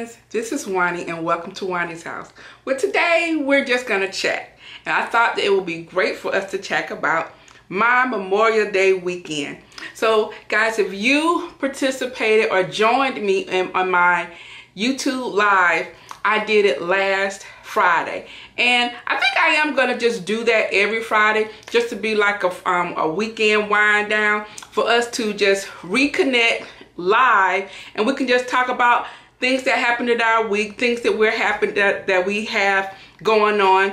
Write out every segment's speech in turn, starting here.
friends, this is Wani and welcome to Wani's house. Well, today we're just gonna chat, and I thought that it would be great for us to chat about my Memorial Day weekend. So guys, if you participated or joined me on my YouTube live, I did it last Friday, and I think I am gonna just do that every Friday, just to be like a weekend wind down for us to just reconnect live, and we can just talk about things that happened in our week, things that that we have going on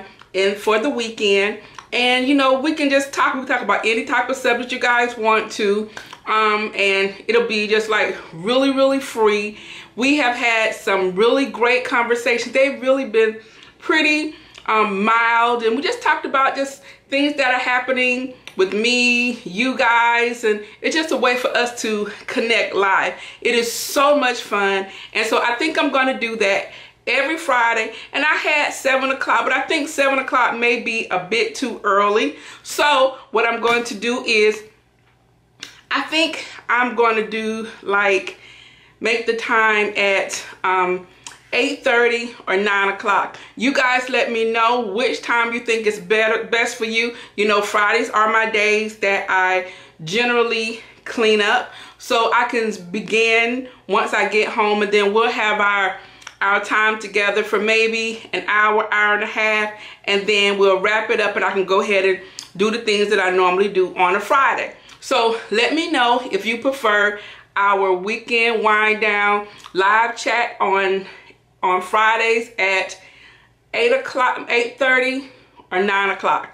for the weekend. And you know, we can just talk about any type of subject you guys want to, and it'll be just like really free. We have had some really great conversations. They've really been pretty mild, and we just talked about just things that are happening with me, you guys, and it's just a way for us to connect live. It is so much fun, and so I think I'm gonna do that every Friday. And I had 7 o'clock, but I think 7 o'clock may be a bit too early. So what I'm going to do is, I think I'm going to do like, make the time at 8:30 or 9 o'clock. You guys let me know which time you think is best for you. You know, Fridays are my days that I generally clean up, so I can begin once I get home, and then we'll have our time together for maybe an hour and a half, and then we'll wrap it up, and I can go ahead and do the things that I normally do on a Friday. So let me know if you prefer our weekend wind down live chat on Fridays at 8 o'clock, 8:30 or 9 o'clock.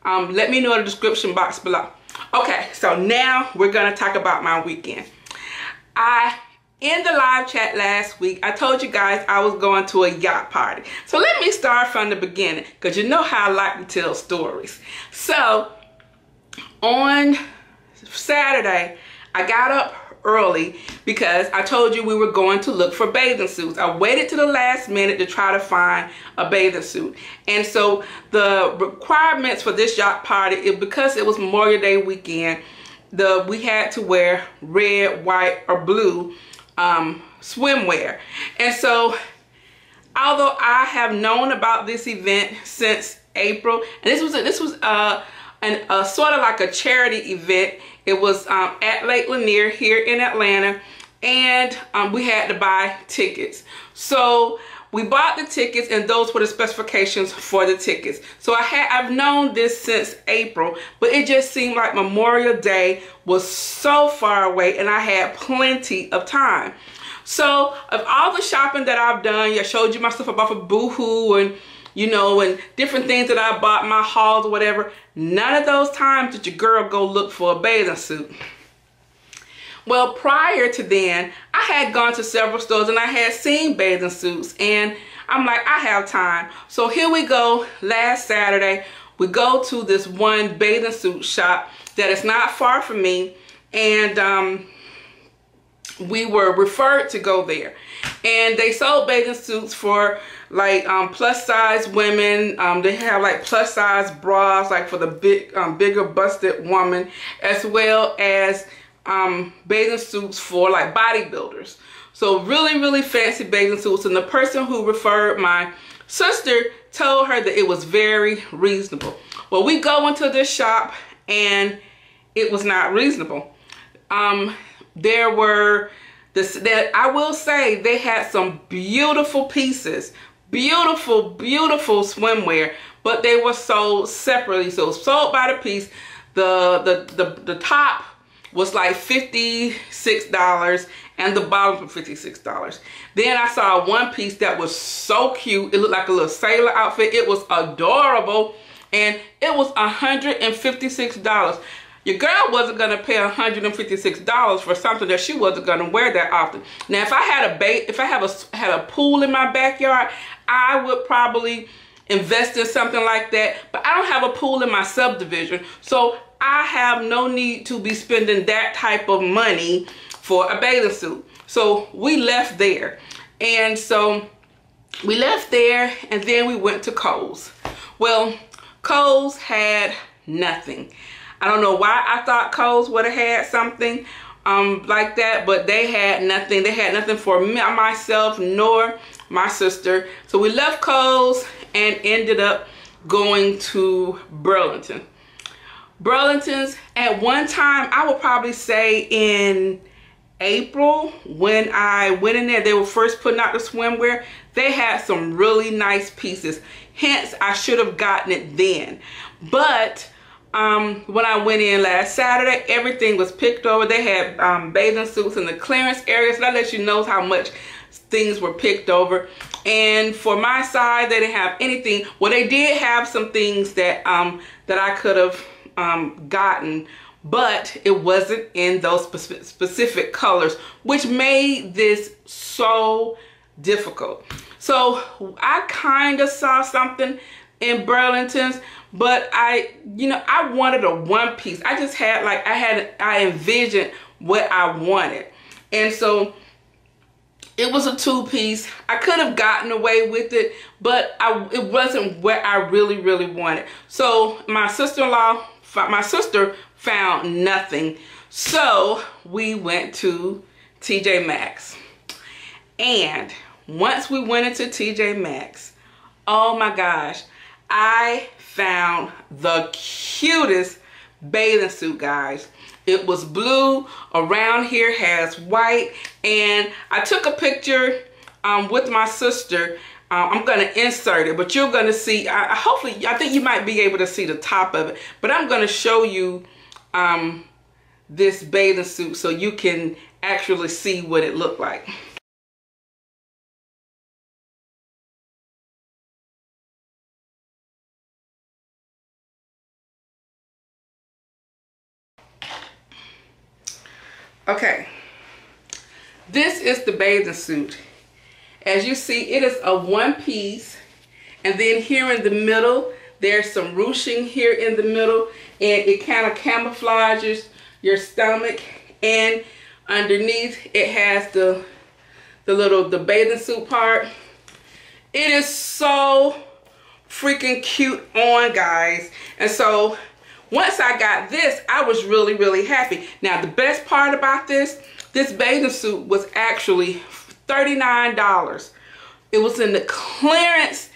Let me know in the description box below. Okay, so now we're gonna talk about my weekend. In the live chat last week, I told you guys I was going to a yacht party. So let me start from the beginning, because you know how I like to tell stories. So on Saturday, I got up early because I told you we were going to look for bathing suits. I waited to the last minute to try to find a bathing suit. And so the requirements for this yacht party, because it was Memorial Day weekend, we had to wear red, white, or blue swimwear. And so although I have known about this event since April, and this was sort of like a charity event. It was at Lake Lanier here in Atlanta, and we had to buy tickets. So we bought the tickets, and those were the specifications for the tickets. So I've known this since April, but it just seemed like Memorial Day was so far away, and I had plenty of time. So of all the shopping that I've done, I showed you my stuff about for Boohoo, and you know, and different things that I bought, my hauls or whatever. None of those times did your girl go look for a bathing suit. Well, prior to then, I had gone to several stores and I had seen bathing suits, and I'm like, I have time. So here we go, last Saturday, we go to this one bathing suit shop that is not far from me, and we were referred to go there. And they sold bathing suits for like plus size women. They have like plus size bras, like for the bigger busted woman, as well as bathing suits for like bodybuilders. So really fancy bathing suits. And the person who referred my sister told her that it was very reasonable. Well, we go into this shop and it was not reasonable. There were I will say they had some beautiful pieces, beautiful swimwear, but they were sold separately. So sold by the piece. The top was like $56 and the bottom was $56. Then I saw one piece that was so cute. It looked like a little sailor outfit. It was adorable, and it was $156. Your girl wasn't gonna pay $156 for something that she wasn't gonna wear that often. Now, if I had a pool in my backyard, I would probably invest in something like that. But I don't have a pool in my subdivision, so I have no need to be spending that type of money for a bathing suit. So we left there, and then we went to Kohl's. Well, Kohl's had nothing. I don't know why I thought Kohl's would have had something, like that, but they had nothing. They had nothing for me, myself, nor my sister. So we left Kohl's and ended up going to Burlington. Burlington's at one time, I would probably say in April, when I went in there, they were first putting out the swimwear. They had some really nice pieces. Hence, I should have gotten it then. But when I went in last Saturday, everything was picked over. They had bathing suits in the clearance area, so that lets you know how much things were picked over. And for my side, they didn't have anything. Well, they did have some things that that I could have gotten, but it wasn't in those specific colors, which made this so difficult. So I kind of saw something in Burlington's, but I wanted a one piece. I just had I envisioned what I wanted, and so it was a two piece. I could have gotten away with it, but it wasn't what I really wanted. So my sister found nothing, so we went to TJ Maxx. And once we went into TJ Maxx, oh my gosh, I found the cutest bathing suit, guys. It was blue, around here has white, and I took a picture with my sister. I'm going to insert it, but you're going to see, hopefully, I think you might be able to see the top of it, but I'm going to show you this bathing suit so you can actually see what it looked like. Okay, this is the bathing suit. As you see, it is a one piece, and then here in the middle, there's some ruching here in the middle, and it kind of camouflages your stomach, and underneath it has the bathing suit part. It is so freaking cute on, guys. And so once I got this, I was really happy. Now the best part about this bathing suit was actually $39. It was in the clearance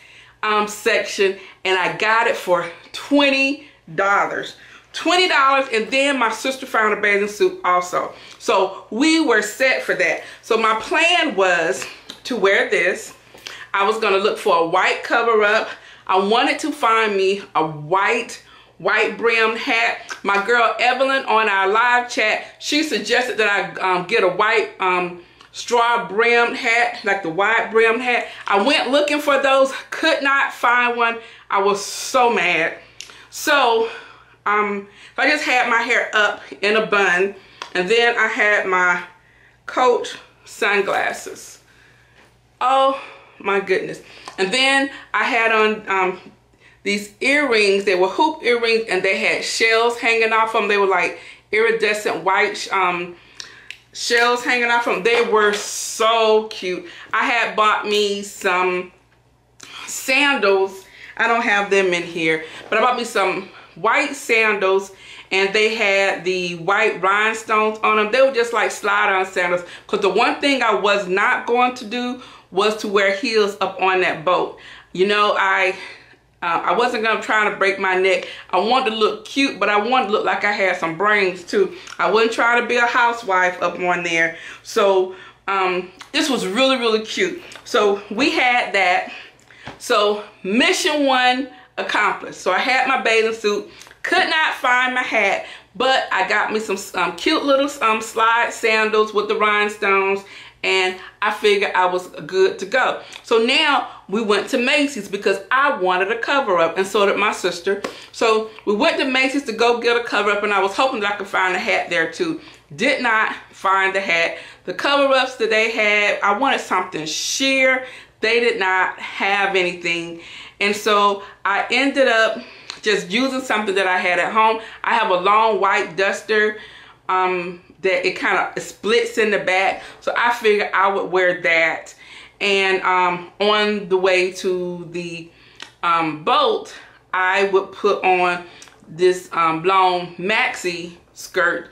section, and I got it for $20. $20, and then my sister found a bathing suit also. So we were set for that. So my plan was to wear this. I was gonna look for a white cover up. I wanted to find me a white brimmed hat. My girl Evelyn on our live chat, she suggested that I get a white straw brimmed hat, like the wide brimmed hat. I went looking for those, could not find one. I was so mad. So I just had my hair up in a bun, and then I had my Coach sunglasses. Oh my goodness. And then I had on these earrings. They were hoop earrings, and they had shells hanging off them. They were like iridescent white shells hanging off them. They were so cute. I had bought me some sandals. I don't have them in here, but I bought me some white sandals, and they had the white rhinestones on them. They were just like slide-on sandals, because the one thing I was not going to do was to wear heels up on that boat. You know, I wasn't going to try to break my neck. I wanted to look cute, but I wanted to look like I had some brains too. I wasn't trying to be a housewife up on there. So this was really cute. So we had that. So mission 1 accomplished. So I had my bathing suit, could not find my hat, but I got me some cute little slide sandals with the rhinestones, and I figured I was good to go. So now we went to Macy's because I wanted a cover up, and so did my sister. So we went to Macy's to go get a cover up, and I was hoping that I could find a hat there too. Did not find the hat. The cover ups that they had, I wanted something sheer. They did not have anything. And so I ended up just using something that I had at home. I have a long white duster that it kind of splits in the back. So I figured I would wear that. And on the way to the boat, I would put on this long maxi skirt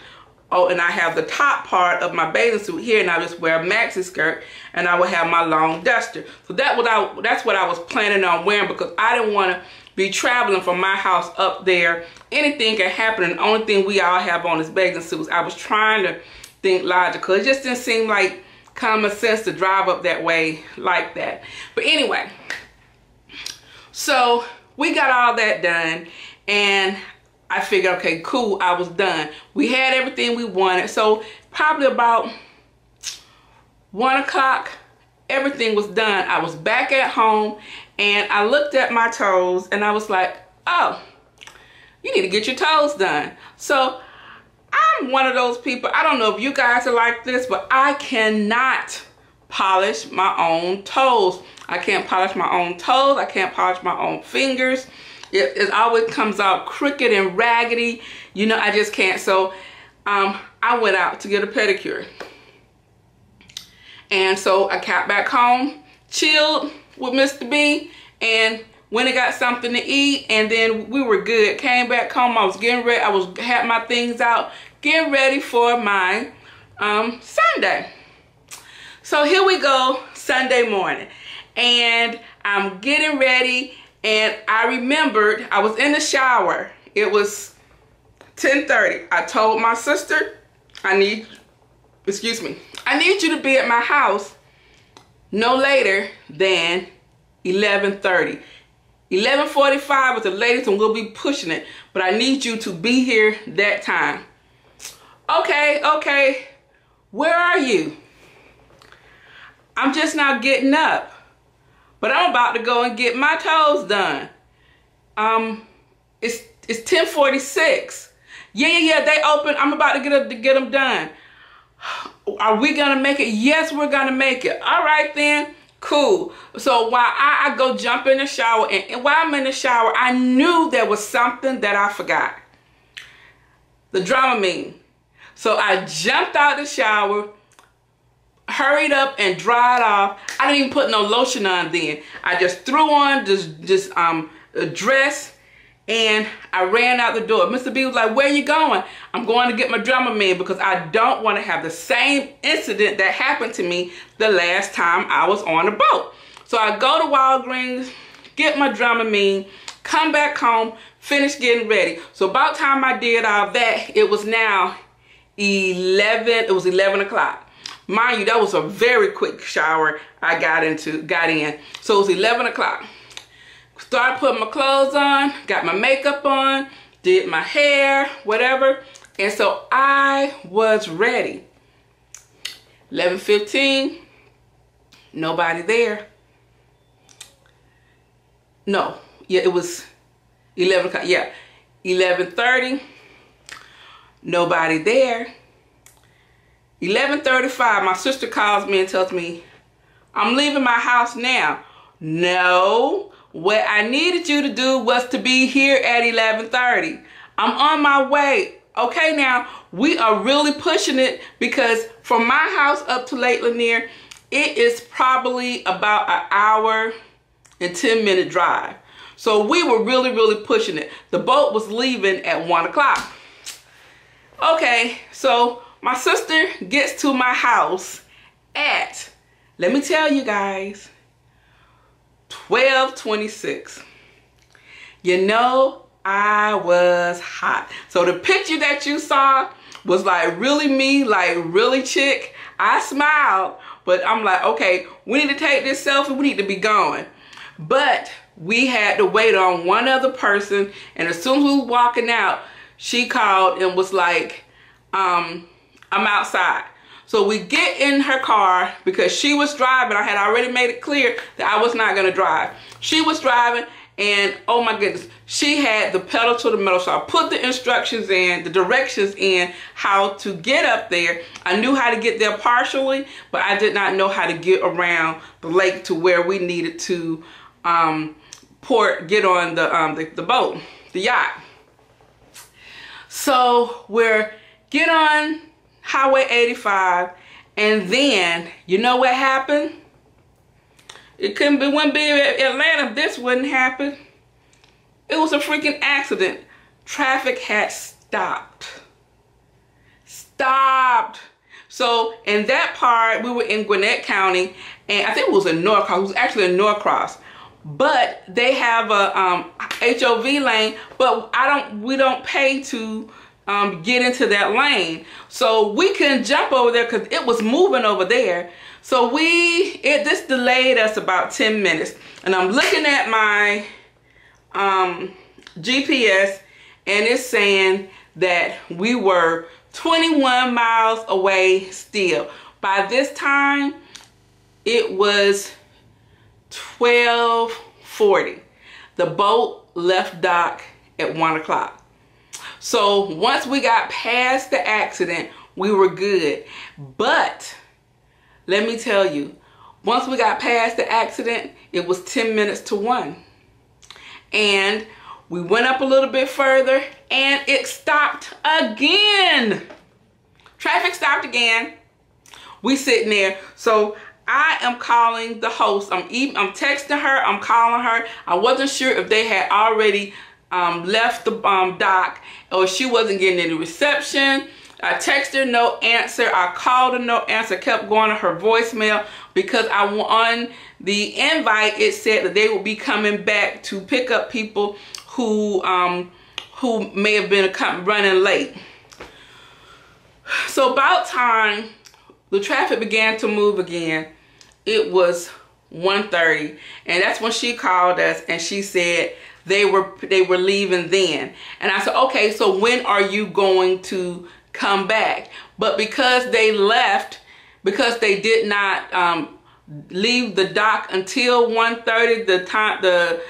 Oh, and I have the top part of my bathing suit here, and I just wear a maxi skirt, and I would have my long duster. So that's what I was planning on wearing, because I didn't want to be traveling from my house up there. Anything can happen, and the only thing we all have on is bathing suits. I was trying to think logical. It just didn't seem like common sense to drive up that way like that. But anyway, so we got all that done, and I figured, okay, cool, I was done. We had everything we wanted. So probably about 1 o'clock, everything was done. I was back at home, and I looked at my toes, and I was like, oh, you need to get your toes done. So I'm one of those people, I don't know if you guys are like this, but I cannot polish my own toes. I can't polish my own toes. I can't polish my own fingers. It always comes out crooked and raggedy. You know, I just can't. So I went out to get a pedicure. And so I got back home, chilled with Mr. B, and went and got something to eat, and then we were good. Came back home, I was getting ready. Had my things out, getting ready for my Sunday. So here we go, Sunday morning. And I'm getting ready, and I remembered I was in the shower. It was 10:30. I told my sister, I need you to be at my house no later than 11:30. 11:45 with the latest, and we'll be pushing it. But I need you to be here that time. Okay. Where are you? I'm just now getting up. But I'm about to go and get my toes done. It's 10:46. Yeah, they open. I'm about to get them done. Are we gonna make it? Yes, we're gonna make it. All right then, cool. So while I go jump in the shower, and while I'm in the shower, I knew there was something that I forgot. The Dramamine. So I jumped out the shower, hurried up and dried off. I didn't even put no lotion on then. I just threw on a dress, and I ran out the door. Mr. B was like, where you going? I'm going to get my Dramamine, because I don't want to have the same incident that happened to me the last time I was on a boat. So I go to Walgreens, get my Dramamine, come back home, finish getting ready. So about time I did all that, it was now 11 o'clock. Mind you, that was a very quick shower I got in. So it was 11 o'clock. Started putting my clothes on, got my makeup on, did my hair, whatever. And so I was ready. 11:15, nobody there. No, yeah, it was 11 o'clock. Yeah, 11:30, nobody there. 11:35, my sister calls me and tells me, I'm leaving my house now. No, what I needed you to do was to be here at 11:30. I'm on my way. Okay, now, we are really pushing it, because from my house up to Lake Lanier, it is probably about an hour and 10-minute drive. So we were really pushing it. The boat was leaving at 1 o'clock. Okay, so my sister gets to my house at, let me tell you guys, 12:26. You know, I was hot. So the picture that you saw was like really me, like really chick. I smiled, but I'm like, okay, we need to take this selfie. We need to be going. But we had to wait on one other person, and as soon as we were walking out, she called and was like, I'm outside. So we get in her car, because she was driving. I had already made it clear that I was not going to drive. She was driving, and oh my goodness, she had the pedal to the metal. So I put the instructions in, the directions in, how to get up there. I knew how to get there partially, but I did not know how to get around the lake to where we needed to get on the boat, the yacht. So we're get on Highway 85, and then you know what happened? It wouldn't be Atlanta if this wouldn't happen. It was a freaking accident. Traffic had stopped. stopped. So in that part, we were in Gwinnett County, and I think it was in Norcross. It was actually in Norcross, but they have a HOV lane, but we don't pay to get into that lane. So we couldn't jump over there because it was moving over there. So this delayed us about 10 minutes, and I'm looking at my GPS, and it's saying that we were 21 miles away still. By this time, it was 12:40. The boat left dock at 1 o'clock. So once we got past the accident, we were good. But let me tell you, once we got past the accident, it was 10 minutes to 1. And we went up a little bit further, and it stopped again. Traffic stopped again. We sitting there. So I am calling the host. I'm texting her. I'm calling her. I wasn't sure if they had already left the dock, or she wasn't getting any reception. I texted her, no answer. I called her, no answer. Kept going to her voicemail because on the invite it said that they would be coming back to pick up people who may have been running late. So about time the traffic began to move again, it was 1:30, and that's when she called us, and she said they were leaving then. And I said, okay, so when are you going to come back? But because they left, because they did not leave the dock until 1:30, the time that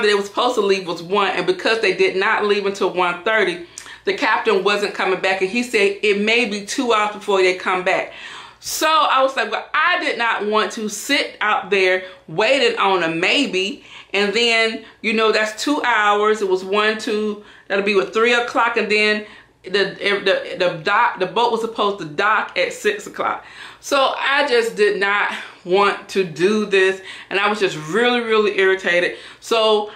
they were supposed to leave was 1, and because they did not leave until 1:30, the captain wasn't coming back, and he said it may be 2 hours before they come back. So I was like, well, I did not want to sit out there waiting on a maybe, and then, you know, that's 2 hours. It was 1, 2, that'll be with 3 o'clock, and then the boat was supposed to dock at 6 o'clock. So I just did not want to do this, and I was just really, really irritated. So,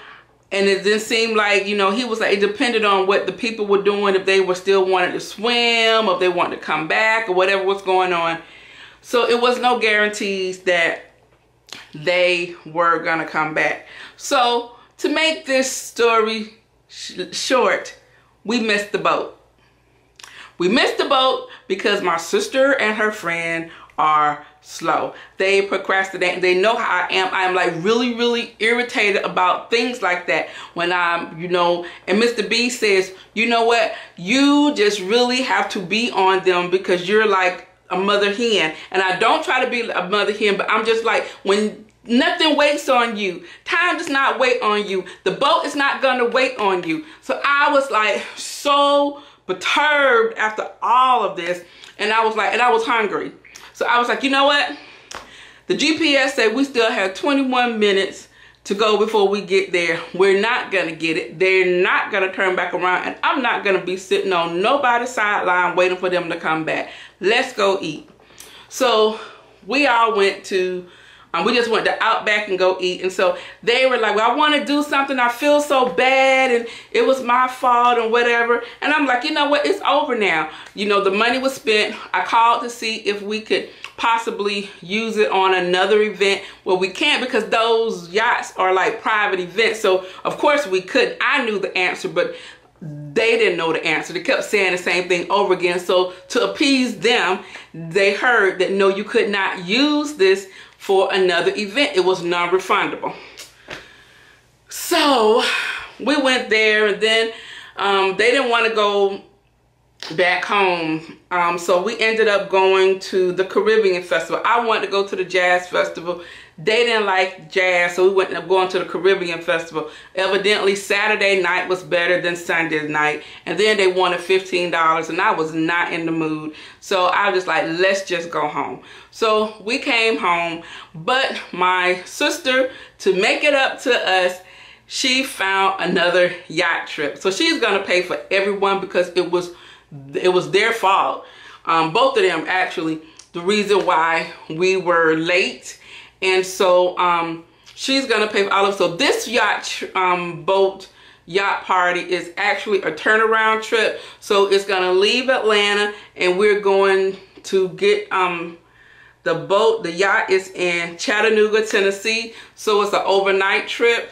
and it didn't seem like, you know, he was like, it depended on what the people were doing, if they were still wanting to swim, or if they wanted to come back, or whatever was going on. So it was no guarantees that they were gonna come back. So to make this story short, we missed the boat. We missed the boat because my sister and her friend are slow. They procrastinate. They know how I am. I'm like really, really irritated about things like that when I'm, you know, and Mr. B says, you know what? You just really have to be on them because you're like a mother hen. And I don't try to be a mother hen, but I'm just like, when nothing waits on you, time does not wait on you. The boat is not going to wait on you. So I was like so perturbed after all of this. And I was like, and I was hungry. So I was like, you know what? The GPS said we still have 21 minutes to go before we get there. We're not going to get it. They're not going to turn back around. And I'm not going to be sitting on nobody's sideline waiting for them to come back. Let's go eat. So we all went to, we just went to Outback and go eat. And so they were like, well, I want to do something. I feel so bad and it was my fault and whatever. And I'm like, you know what? It's over now. You know, the money was spent. I called to see if we could possibly use it on another event. Well, we can't because those yachts are like private events. So of course we couldn't. I knew the answer, but they didn't know the answer. They kept saying the same thing over again. So to appease them, they heard that no, you could not use this for another event. It was non-refundable. So we went there, and then they didn't want to go back home. So we ended up going to the Caribbean Festival. I wanted to go to the Jazz Festival. They didn't like jazz, so we went up going to the Caribbean Festival. Evidently, Saturday night was better than Sunday night. And then they wanted $15, and I was not in the mood. So I was just like, let's just go home. So we came home, but my sister, to make it up to us, she found another yacht trip. So she's gonna pay for everyone because it was their fault. Both of them, actually, the reason why we were late. And so she's gonna pay for all of it. So this yacht boat Yacht Party is actually a turnaround trip. So it's gonna leave Atlanta and we're going to get the boat. The yacht is in Chattanooga, Tennessee. So it's an overnight trip.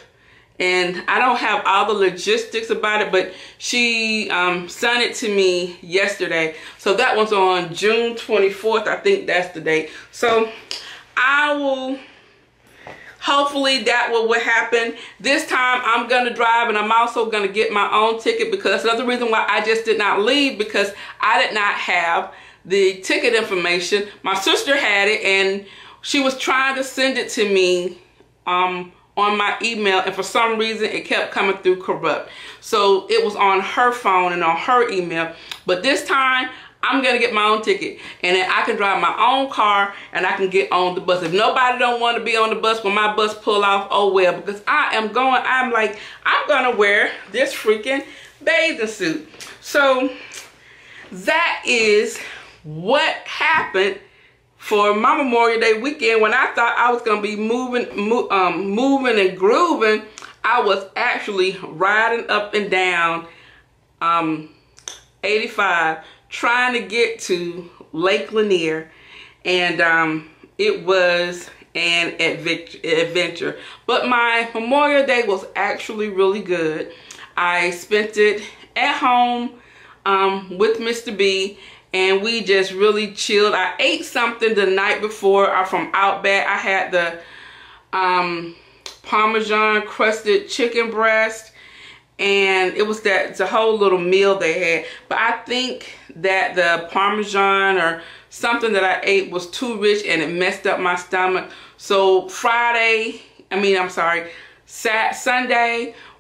And I don't have all the logistics about it, but she sent it to me yesterday. So that one's on June 24th. I think that's the date. So I will, hopefully that will happen. This time I'm going to drive, and I'm also going to get my own ticket, because that's another reason why I just did not leave, because I did not have the ticket information. My sister had it, and she was trying to send it to me on my email, and for some reason it kept coming through corrupt. So it was on her phone and on her email. But this time I'm gonna get my own ticket, and then I can drive my own car and I can get on the bus. If nobody don't want to be on the bus when my bus pull off, oh well, because I'm gonna wear this freaking bathing suit. So that is what happened for my Memorial Day weekend. When I thought I was gonna be moving and grooving, I was actually riding up and down 85 trying to get to Lake Lanier, and it was an adventure. But my Memorial Day was actually really good. I spent it at home with Mr. B, and we just really chilled. I ate something the night before from Outback. I had the Parmesan crusted chicken breast, and it was the whole little meal they had. But I think that the Parmesan or something that I ate was too rich, and it messed up my stomach. So Sunday,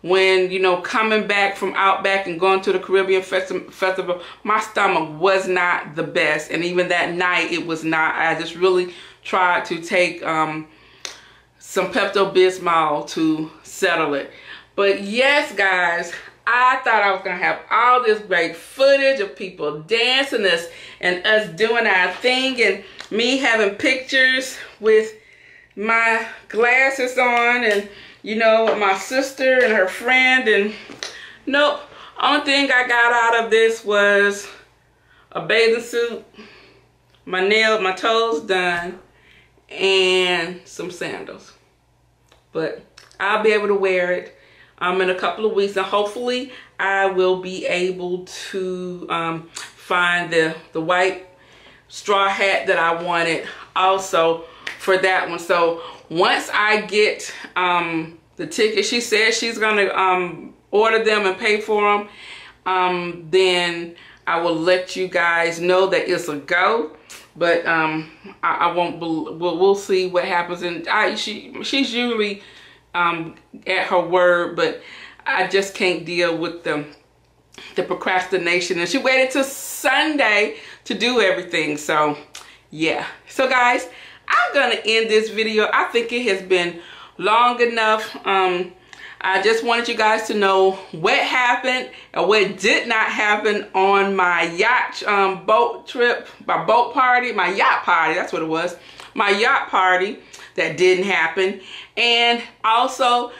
when, you know, coming back from Outback and going to the Caribbean Festival, my stomach was not the best. And even that night, it was not. I just really tried to take some Pepto-Bismol to settle it. But yes, guys, I thought I was going to have all this great footage of people dancing and us doing our thing, and me having pictures with my glasses on, and you know, my sister and her friend, and nope. Only thing I got out of this was a bathing suit, my toes done, and some sandals. But I'll be able to wear it in a couple of weeks, and hopefully I will be able to find the white straw hat that I wanted also for that one. So once I get the ticket, she said she's gonna order them and pay for them, then I will let you guys know that it's a go. But I won't. We'll see what happens. And she's usually at her word, but I just can't deal with the procrastination. And she waited till Sunday to do everything. So yeah. So guys, I'm gonna end this video. I think it has been long enough. I just wanted you guys to know what happened and what did not happen on my yacht boat trip, my boat party, my yacht party, that's what it was. My yacht party that didn't happen. And also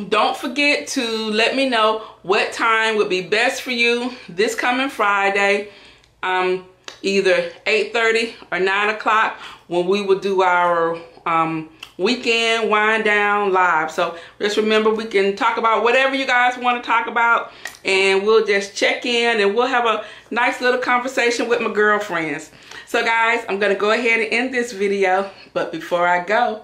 don't forget to let me know what time would be best for you this coming Friday, either 8:30 or 9 o'clock, when we will do our weekend wind down live. So just remember, we can talk about whatever you guys want to talk about, and we'll just check in and we'll have a nice little conversation with my girlfriends. So guys, I'm gonna go ahead and end this video, but before I go,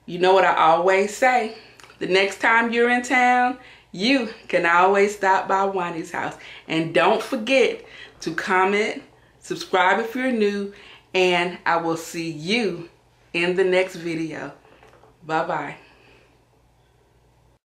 you know what I always say: the next time you're in town, you can always stop by Wani's house. And don't forget to comment, subscribe if you're new, and I will see you in the next video. Bye-bye.